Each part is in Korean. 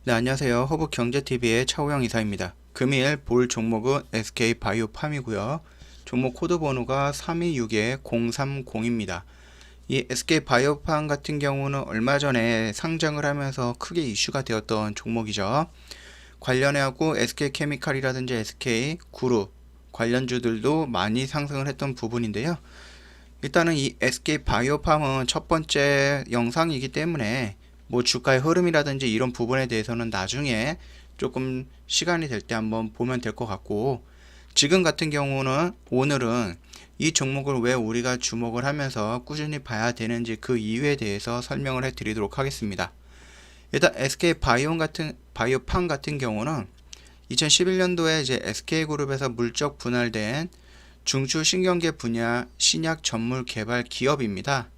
네, 안녕하세요. 허브경제TV의 차우영 이사입니다. 금일 볼 종목은 SK바이오팜이고요. 종목 코드 번호가 3261-030입니다. 이 SK바이오팜 같은 경우는 얼마 전에 상장을 하면서 크게 이슈가 되었던 종목이죠. 관련해하고 SK케미칼이라든지 SK그룹 관련주들도 많이 상승을 했던 부분인데요. 일단은 이 SK바이오팜은 첫 번째 영상이기 때문에 뭐 주가의 흐름이라든지 이런 부분에 대해서는 나중에 조금 시간이 될 때 한번 보면 될 것 같고, 지금 같은 경우는 오늘은 이 종목을 왜 우리가 주목을 하면서 꾸준히 봐야 되는지 그 이유에 대해서 설명을 해 드리도록 하겠습니다. 일단 바이오팜 같은 경우는 2011년도에 이제 SK그룹에서 물적 분할된 중추신경계 분야 신약 전문 개발 기업입니다.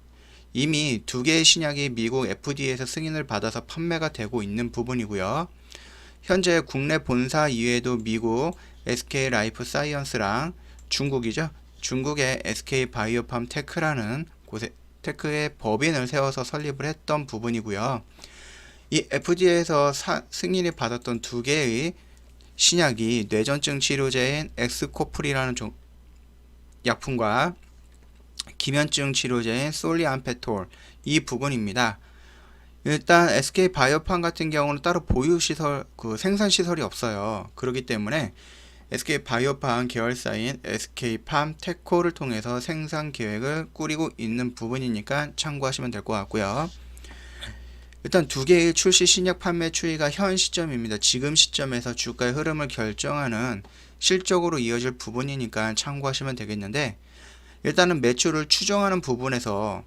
이미 두 개의 신약이 미국 FDA에서 승인을 받아서 판매가 되고 있는 부분이고요. 현재 국내 본사 이외에도 미국 SK 라이프 사이언스랑 중국이죠. 중국의 SK 바이오팜 테크라는 곳에 테크의 법인을 세워서 설립을 했던 부분이고요. 이 FDA에서 승인이 받았던 두 개의 신약이 뇌전증 치료제인 엑스코프리라는 약품과 기면증 치료제인 솔리암페톨 이 부분입니다. 일단 SK바이오팜 같은 경우는 따로 보유시설, 생산시설이 없어요. 그렇기 때문에 SK바이오팜 계열사인 SK팜 테코를 통해서 생산 계획을 꾸리고 있는 부분이니까 참고하시면 될 것 같고요. 일단 두 개의 출시 신약 판매 추이가 현 시점입니다. 지금 시점에서 주가의 흐름을 결정하는 실적으로 이어질 부분이니까 참고하시면 되겠는데, 일단은 매출을 추정하는 부분에서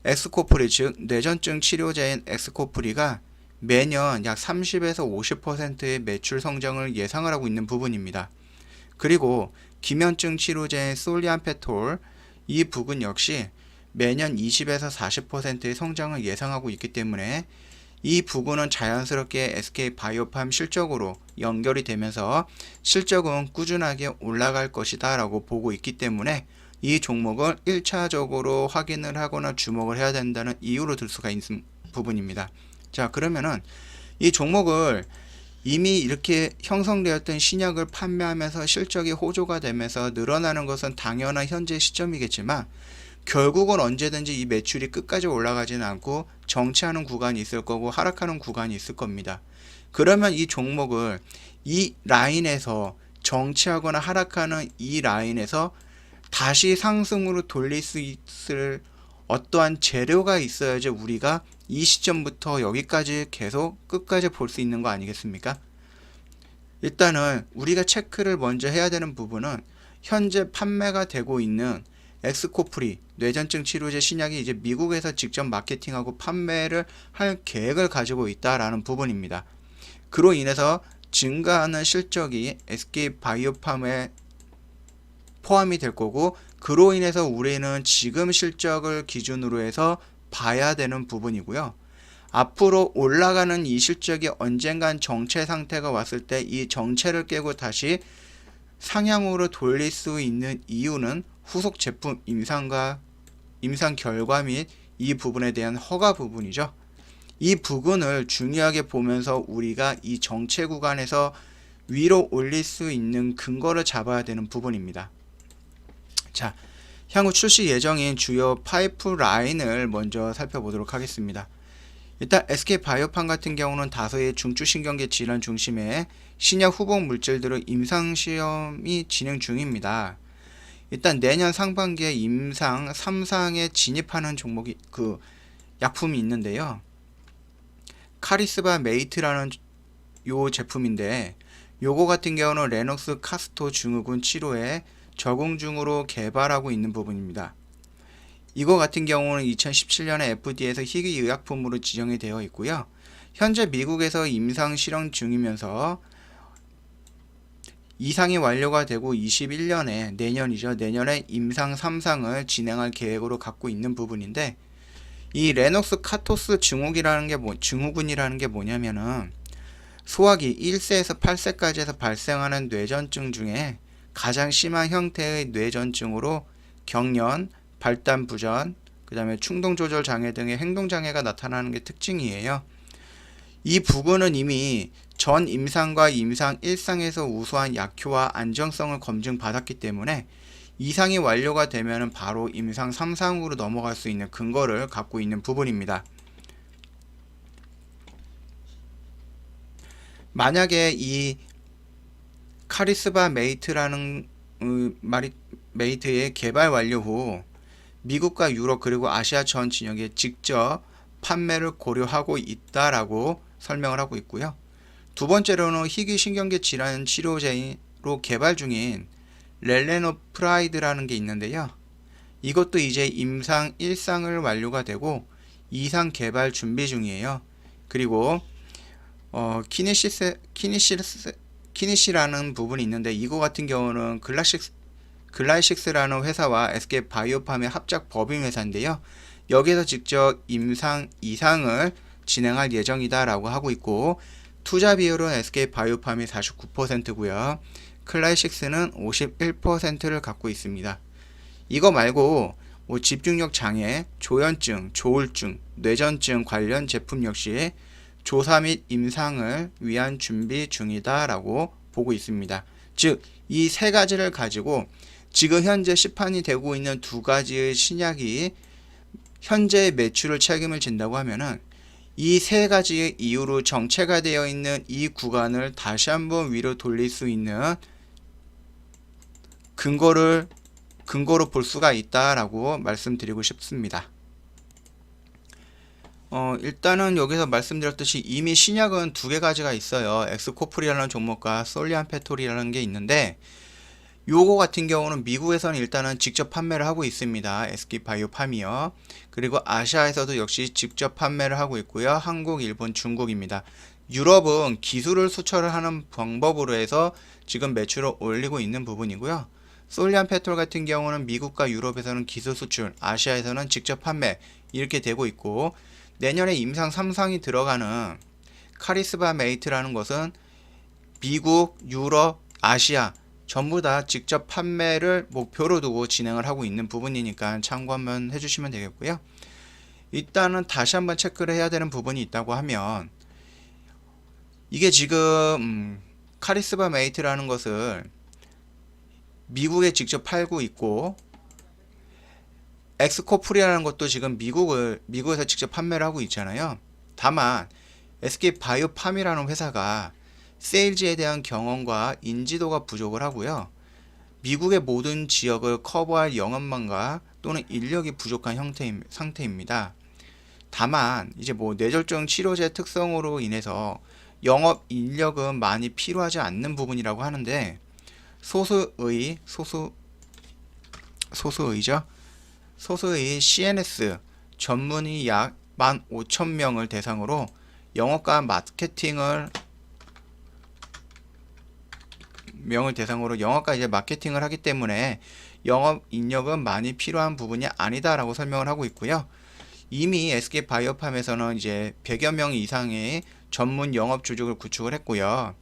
엑스코프리, 즉 뇌전증 치료제인 엑스코프리가 매년 약 30에서 50%의 매출 성장을 예상을 하고 있는 부분입니다. 그리고 기면증 치료제인 솔리암페톨 이 부분 역시 매년 20에서 40%의 성장을 예상하고 있기 때문에 이 부분은 자연스럽게 SK바이오팜 실적으로 연결이 되면서 실적은 꾸준하게 올라갈 것이다 라고 보고 있기 때문에 이 종목을 1차적으로 확인을 하거나 주목을 해야 된다는 이유로 들 수가 있는 부분입니다. 자, 그러면은 이 종목을 이미 이렇게 형성되었던 신약을 판매하면서 실적이 호조가 되면서 늘어나는 것은 당연한 현재 시점이겠지만, 결국은 언제든지 이 매출이 끝까지 올라가지는 않고 정체하는 구간이 있을 거고 하락하는 구간이 있을 겁니다. 그러면 이 종목을 이 라인에서 정체하거나 하락하는 이 라인에서 다시 상승으로 돌릴 수 있을 어떠한 재료가 있어야지 우리가 이 시점부터 여기까지 계속 끝까지 볼 수 있는 거 아니겠습니까? 일단은 우리가 체크를 먼저 해야 되는 부분은 현재 판매가 되고 있는 엑스코프리 뇌전증 치료제 신약이 이제 미국에서 직접 마케팅하고 판매를 할 계획을 가지고 있다라는 부분입니다. 그로 인해서 증가하는 실적이 SK바이오팜에 포함이 될 거고, 그로 인해서 우리는 지금 실적을 기준으로 해서 봐야 되는 부분이고요. 앞으로 올라가는 이 실적이 언젠간 정체 상태가 왔을 때 이 정체를 깨고 다시 상향으로 돌릴 수 있는 이유는 후속 제품 임상 결과 및 이 부분에 대한 허가 부분이죠. 이 부분을 중요하게 보면서 우리가 이 정체 구간에서 위로 올릴 수 있는 근거를 잡아야 되는 부분입니다. 자, 향후 출시 예정인 주요 파이프라인을 먼저 살펴보도록 하겠습니다. 일단 SK바이오팜 같은 경우는 다수의 중추신경계 질환 중심의 신약 후보 물질들의 임상시험이 진행 중입니다. 일단 내년 상반기에 임상 3상에 진입하는 종목이 약품이 있는데요. 카리스바 메이트라는 요 제품인데, 요거 같은 경우는 레녹스 카스토 증후군 치료에 적응 중으로 개발하고 있는 부분입니다. 이거 같은 경우는 2017년에 FDA에서 희귀 의약품으로 지정이 되어 있고요. 현재 미국에서 임상 실험 중이면서 이상이 완료가 되고 21년에 내년에 임상 3상을 진행할 계획으로 갖고 있는 부분인데, 이 레녹스 카토스 증후군이라는 게 뭐냐면은 소화기 1세에서 8세까지에서 발생하는 뇌전증 중에 가장 심한 형태의 뇌전증으로 경련, 발단 부전, 그 다음에 충동 조절 장애 등의 행동 장애가 나타나는 게 특징이에요. 이 부근은 이미 전 임상과 임상 1상에서 우수한 약효와 안정성을 검증받았기 때문에 이상이 완료가 되면 바로 임상 3상으로 넘어갈 수 있는 근거를 갖고 있는 부분입니다. 만약에 이 카리스바 메이트라는 메이트의 개발 완료 후 미국과 유럽 그리고 아시아 전 진영에 직접 판매를 고려하고 있다라고 설명을 하고 있고요. 두 번째로는 희귀신경계 질환 치료제로 개발 중인 렐레노프라이드라는 게 있는데요. 이것도 이제 임상 1상을 완료가 되고 2상 개발 준비 중이에요. 그리고 키니시라는 부분이 있는데 이거 같은 경우는 글라이식스라는 회사와 SK 바이오팜의 합작 법인 회사인데요. 여기에서 직접 임상 2상을 진행할 예정이다 라고 하고 있고, 투자 비율은 SK 바이오팜이 49%고요. 클라이식스는 51%를 갖고 있습니다. 이거 말고 집중력 장애, 조현증, 조울증, 뇌전증 관련 제품 역시 조사 및 임상을 위한 준비 중이다 라고 보고 있습니다. 즉, 이 세 가지를 가지고 지금 현재 시판이 되고 있는 두 가지의 신약이 현재의 매출을 책임을 진다고 하면은 이 세 가지의 이유로 정체가 되어 있는 이 구간을 다시 한번 위로 돌릴 수 있는 근거로 볼 수가 있다라고 말씀드리고 싶습니다. 일단은 여기서 말씀드렸듯이 이미 신약은 두 가지가 있어요. 엑스코프리라는 종목과 솔리안페톨이라는 게 있는데, 요거 같은 경우는 미국에서는 일단은 직접 판매를 하고 있습니다. SK바이오팜이요. 그리고 아시아에서도 역시 직접 판매를 하고 있고요. 한국, 일본, 중국입니다. 유럽은 기술을 수출을 하는 방법으로 해서 지금 매출을 올리고 있는 부분이고요. 솔리안페톨 같은 경우는 미국과 유럽에서는 기술 수출, 아시아에서는 직접 판매 이렇게 되고 있고, 내년에 임상 3상이 들어가는 카리스바 메이트라는 것은 미국, 유럽, 아시아 전부 다 직접 판매를 목표로 두고 진행을 하고 있는 부분이니까 참고 한번 해주시면 되겠고요. 일단은 다시 한번 체크를 해야 되는 부분이 있다고 하면, 이게 지금 카리스바 메이트라는 것을 미국에 직접 팔고 있고, 엑스코프리라는 것도 지금 미국에서 직접 판매를 하고 있잖아요. 다만 SK 바이오팜이라는 회사가 세일즈에 대한 경험과 인지도가 부족을 하고요. 미국의 모든 지역을 커버할 영업망과 또는 인력이 부족한 상태입니다. 다만 이제 뇌졸중 치료제 특성으로 인해서 영업 인력은 많이 필요하지 않는 부분이라고 하는데, 소수의 CNS 전문의 약 15,000명을 대상으로 영업과 마케팅을 하기 때문에 영업 인력은 많이 필요한 부분이 아니다라고 설명을 하고 있고요. 이미 SK 바이오팜에서는 이제 100여 명 이상의 전문 영업 조직을 구축을 했고요.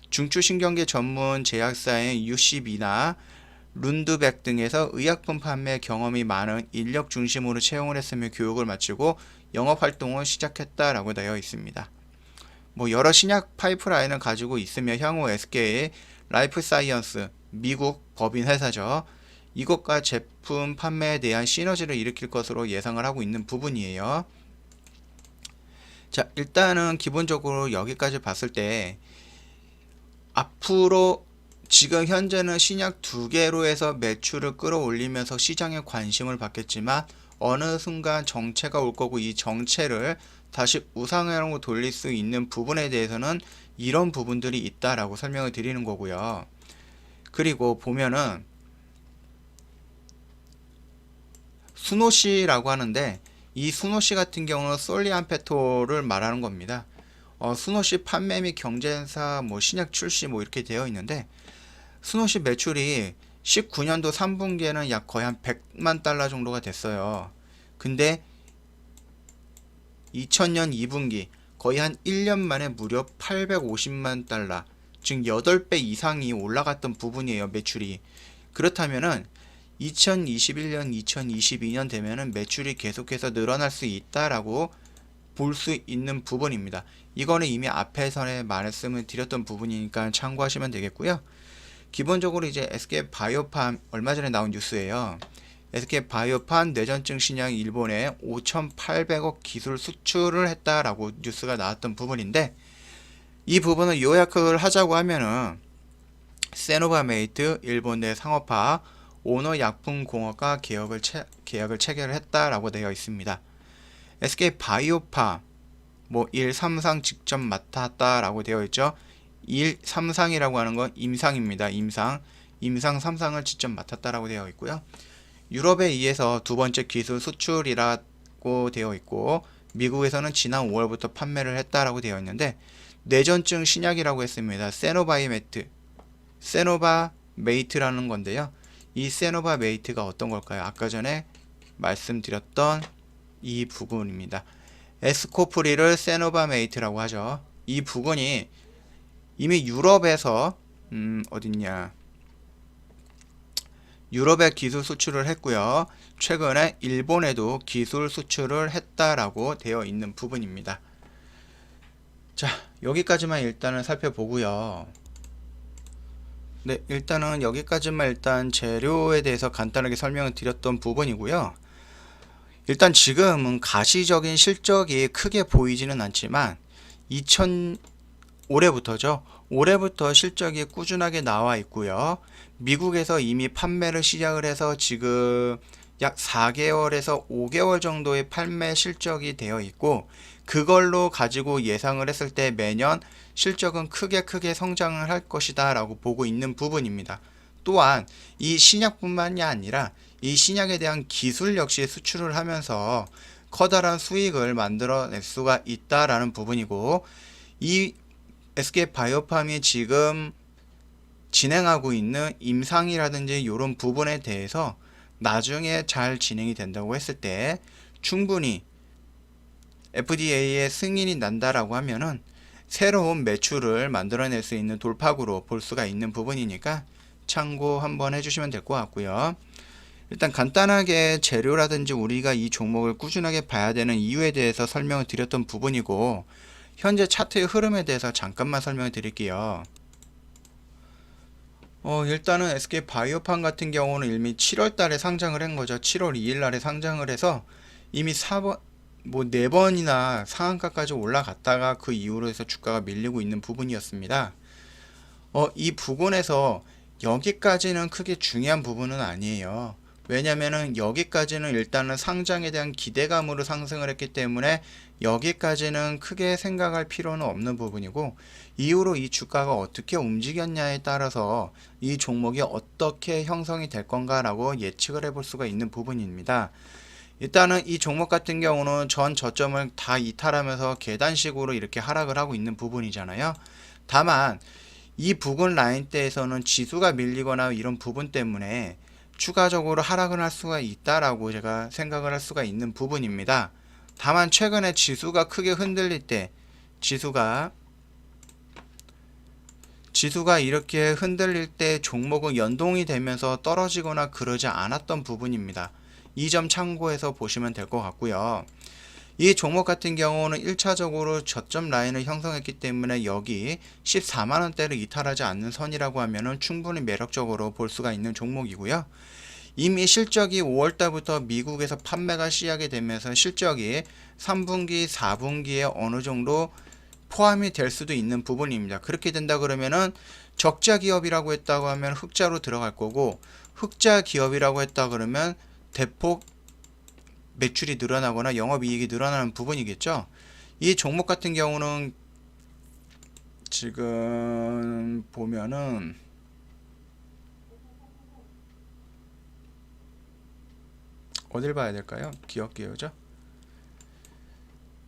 중추신경계 전문 제약사인 UCB나 룬드백 등에서 의약품 판매 경험이 많은 인력 중심으로 채용을 했으며 교육을 마치고 영업 활동을 시작했다라고 되어 있습니다. 여러 신약 파이프라인을 가지고 있으며 향후 SK의 라이프사이언스 미국 법인 회사죠. 이것과 제품 판매에 대한 시너지를 일으킬 것으로 예상을 하고 있는 부분이에요. 자, 일단은 기본적으로 여기까지 봤을 때 앞으로 지금 현재는 신약 2개로 해서 매출을 끌어올리면서 시장에 관심을 받겠지만 어느 순간 정체가 올 거고, 이 정체를 다시 우상향으로 돌릴 수 있는 부분에 대해서는 이런 부분들이 있다라고 설명을 드리는 거고요. 그리고 보면은 수노시라고 하는데, 이 수노시 같은 경우는 솔리안페톨을 말하는 겁니다. 수노시 판매 및 경쟁사 신약 출시 이렇게 되어 있는데, 수노시 매출이 19년도 3분기에는 약 거의 한 100만 달러 정도가 됐어요. 근데 2000년 2분기 거의 한 1년 만에 무려 850만 달러, 즉 8배 이상이 올라갔던 부분이에요, 매출이. 그렇다면은 2021년, 2022년 되면은 매출이 계속해서 늘어날 수 있다라고 볼 수 있는 부분입니다. 이거는 이미 앞에서 말씀을 드렸던 부분이니까 참고하시면 되겠고요. 기본적으로 이제 SK 바이오팜 얼마 전에 나온 뉴스예요. SK 바이오팜 뇌전증 신약 일본에 5,800억 기술 수출을 했다라고 뉴스가 나왔던 부분인데, 이 부분을 요약을 하자고 하면은 세노바메이트 일본 내 상업화 오노약품공업과 계약을 체결했다라고 되어 있습니다. SK 바이오팜 1,3상 직접 맡았다라고 되어 있죠. 1,3상이라고 하는 건 임상입니다. 임상 3상을 직접 맡았다라고 되어 있고요. 유럽에 의해서 두 번째 기술 수출이라고 되어 있고, 미국에서는 지난 5월부터 판매를 했다라고 되어 있는데, 뇌전증 신약이라고 했습니다. 세노바메이트라는 건데요. 이 세노바메이트가 어떤 걸까요? 아까 전에 말씀드렸던 이 부분입니다. 에스코프리를 세노바메이트라고 하죠. 이 부분이 이미 유럽에서 어딨냐? 유럽에 기술 수출을 했고요. 최근에 일본에도 기술 수출을 했다라고 되어 있는 부분입니다. 자, 여기까지만 일단은 살펴보고요. 네, 일단은 여기까지만 일단 재료에 대해서 간단하게 설명을 드렸던 부분이고요. 일단 지금은 가시적인 실적이 크게 보이지는 않지만 올해부터죠. 올해부터 실적이 꾸준하게 나와 있고요. 미국에서 이미 판매를 시작을 해서 지금 약 4개월에서 5개월 정도의 판매 실적이 되어 있고, 그걸로 가지고 예상을 했을 때 매년 실적은 크게 성장을 할 것이다 라고 보고 있는 부분입니다. 또한 이 신약뿐만이 아니라 이 신약에 대한 기술 역시 수출을 하면서 커다란 수익을 만들어낼 수가 있다라는 부분이고, 이 SK 바이오팜이 지금 진행하고 있는 임상이라든지 이런 부분에 대해서 나중에 잘 진행이 된다고 했을 때 충분히 FDA의 승인이 난다라고 하면은 새로운 매출을 만들어낼 수 있는 돌파구로 볼 수가 있는 부분이니까 참고 한번 해주시면 될 것 같고요. 일단 간단하게 재료라든지 우리가 이 종목을 꾸준하게 봐야 되는 이유에 대해서 설명을 드렸던 부분이고, 현재 차트의 흐름에 대해서 잠깐만 설명을 드릴게요. 일단은 SK 바이오팜 같은 경우는 이미 7월 달에 상장을 한 거죠. 7월 2일 날에 상장을 해서 이미 4번이나 상한가까지 올라갔다가 그 이후로 해서 주가가 밀리고 있는 부분이었습니다. 이 부분에서 여기까지는 크게 중요한 부분은 아니에요. 왜냐면은 여기까지는 일단은 상장에 대한 기대감으로 상승을 했기 때문에 여기까지는 크게 생각할 필요는 없는 부분이고, 이후로 이 주가가 어떻게 움직였냐에 따라서 이 종목이 어떻게 형성이 될 건가라고 예측을 해볼 수가 있는 부분입니다. 일단은 이 종목 같은 경우는 전 저점을 다 이탈하면서 계단식으로 이렇게 하락을 하고 있는 부분이잖아요. 다만 이 부근 라인대에서는 지수가 밀리거나 이런 부분 때문에 추가적으로 하락을 할 수가 있다라고 제가 생각을 할 수가 있는 부분입니다. 다만 최근에 지수가 크게 흔들릴 때 지수가 이렇게 흔들릴 때 종목은 연동이 되면서 떨어지거나 그러지 않았던 부분입니다. 이 점 참고해서 보시면 될 것 같고요. 이 종목 같은 경우는 1차적으로 저점 라인을 형성했기 때문에 여기 14만원대를 이탈하지 않는 선이라고 하면 충분히 매력적으로 볼 수가 있는 종목이고요. 이미 실적이 5월달부터 미국에서 판매가 시작이 되면서 실적이 3분기, 4분기에 어느 정도 포함이 될 수도 있는 부분입니다. 그렇게 된다 그러면은 적자 기업이라고 했다고 하면 흑자로 들어갈 거고, 흑자 기업이라고 했다 그러면 대폭 매출이 늘어나거나 영업이익이 늘어나는 부분이겠죠. 이 종목 같은 경우는 지금 보면은 어딜 봐야 될까요? 기업 기여죠.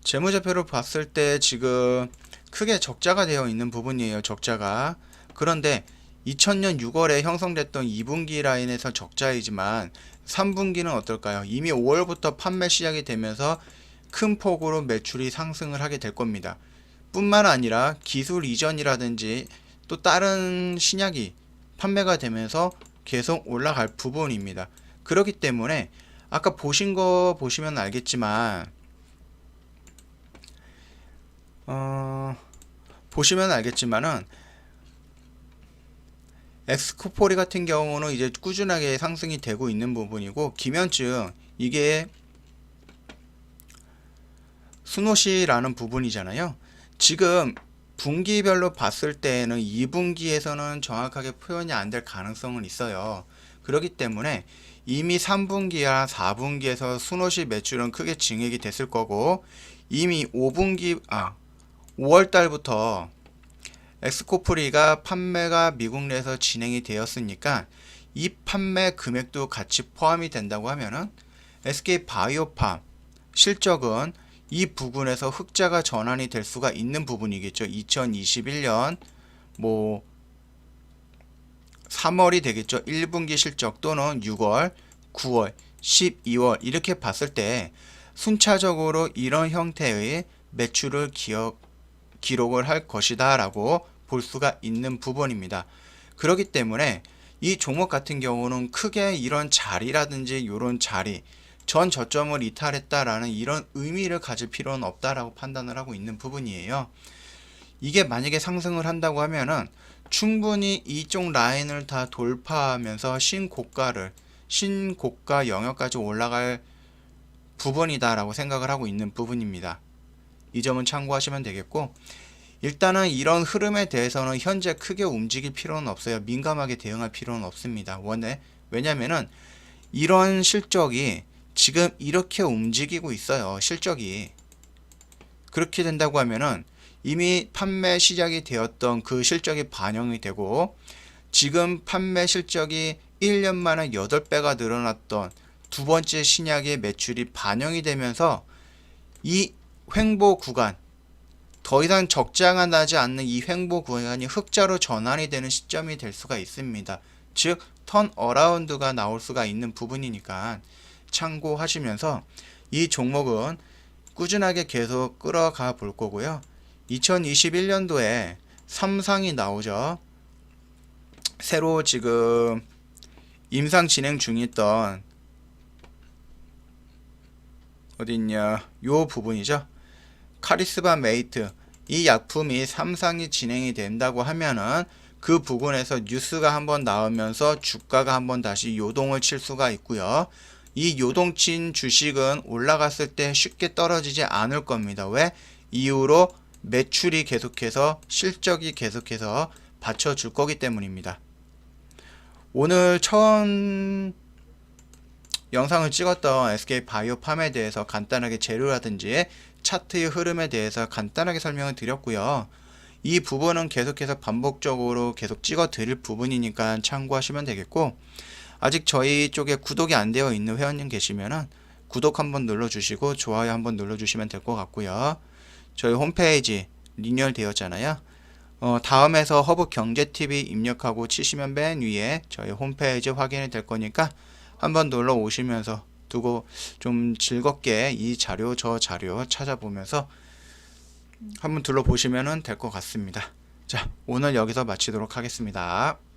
재무제표를 봤을 때 지금 크게 적자가 되어 있는 부분이에요. 적자가. 그런데 2000년 6월에 형성됐던 2분기 라인에서 적자이지만 3분기는 어떨까요? 이미 5월부터 판매 시작이 되면서 큰 폭으로 매출이 상승을 하게 될 겁니다. 뿐만 아니라 기술 이전이라든지 또 다른 신약이 판매가 되면서 계속 올라갈 부분입니다. 그렇기 때문에 아까 보신 거 보시면 알겠지만 보시면 알겠지만은 엑스코폴이 같은 경우는 이제 꾸준하게 상승이 되고 있는 부분이고, 기면증 이게 수노시라는 부분이잖아요. 지금 분기별로 봤을 때에는 2분기에서는 정확하게 표현이 안 될 가능성은 있어요. 그렇기 때문에 이미 3분기와 4분기에서 수노시 매출은 크게 증액이 됐을 거고, 이미 5월 달부터 엑스코프리가 판매가 미국 내에서 진행이 되었으니까 이 판매 금액도 같이 포함이 된다고 하면은 SK 바이오팜 실적은 이 부분에서 흑자가 전환이 될 수가 있는 부분이겠죠. 2021년 뭐 3월이 되겠죠. 1분기 실적 또는 6월, 9월, 12월 이렇게 봤을 때 순차적으로 이런 형태의 매출을 기록을 할 것이다 라고 볼 수가 있는 부분입니다. 그렇기 때문에 이 종목 같은 경우는 크게 이런 자리라든지 이런 자리 전 저점을 이탈했다라는 이런 의미를 가질 필요는 없다라고 판단을 하고 있는 부분이에요. 이게 만약에 상승을 한다고 하면은 충분히 이쪽 라인을 다 돌파하면서 신고가 영역까지 올라갈 부분이다라고 생각을 하고 있는 부분입니다. 이 점은 참고하시면 되겠고, 일단은 이런 흐름에 대해서는 현재 크게 움직일 필요는 없어요. 민감하게 대응할 필요는 없습니다. 왜냐면은 이런 실적이 지금 이렇게 움직이고 있어요. 실적이 그렇게 된다고 하면은 이미 판매 시작이 되었던 그 실적이 반영이 되고, 지금 판매 실적이 1년 만에 8배가 늘어났던 두 번째 신약의 매출이 반영이 되면서 이 횡보 구간, 더 이상 적자가 나지 않는 이 횡보 구간이 흑자로 전환이 되는 시점이 될 수가 있습니다. 즉 턴어라운드가 나올 수가 있는 부분이니까 참고하시면서 이 종목은 꾸준하게 계속 끌어가 볼 거고요. 2021년도에 3상이 나오죠. 새로 지금 임상 진행 중이었던 어딨냐 요 부분이죠. 카리스마 메이트 이 약품이 3상이 진행이 된다고 하면은 그 부분에서 뉴스가 한번 나오면서 주가가 한번 다시 요동을 칠 수가 있고요. 이 요동친 주식은 올라갔을 때 쉽게 떨어지지 않을 겁니다. 왜? 이후로 매출이 계속해서 실적이 계속해서 받쳐줄 거기 때문입니다. 오늘 처음 영상을 찍었던 SK 바이오팜에 대해서 간단하게 재료라든지 차트의 흐름에 대해서 간단하게 설명을 드렸고요. 이 부분은 계속해서 반복적으로 계속 찍어 드릴 부분이니까 참고하시면 되겠고, 아직 저희 쪽에 구독이 안 되어 있는 회원님 계시면은 구독 한번 눌러주시고 좋아요 한번 눌러주시면 될 것 같고요. 저희 홈페이지 리뉴얼 되었잖아요. 다음에서 허브경제TV 입력하고 치시면 맨 위에 저희 홈페이지 확인이 될 거니까 한번 놀러 오시면서 두고 좀 즐겁게 이 자료 저 자료 찾아보면서 한번 둘러보시면 될 것 같습니다. 자, 오늘 여기서 마치도록 하겠습니다.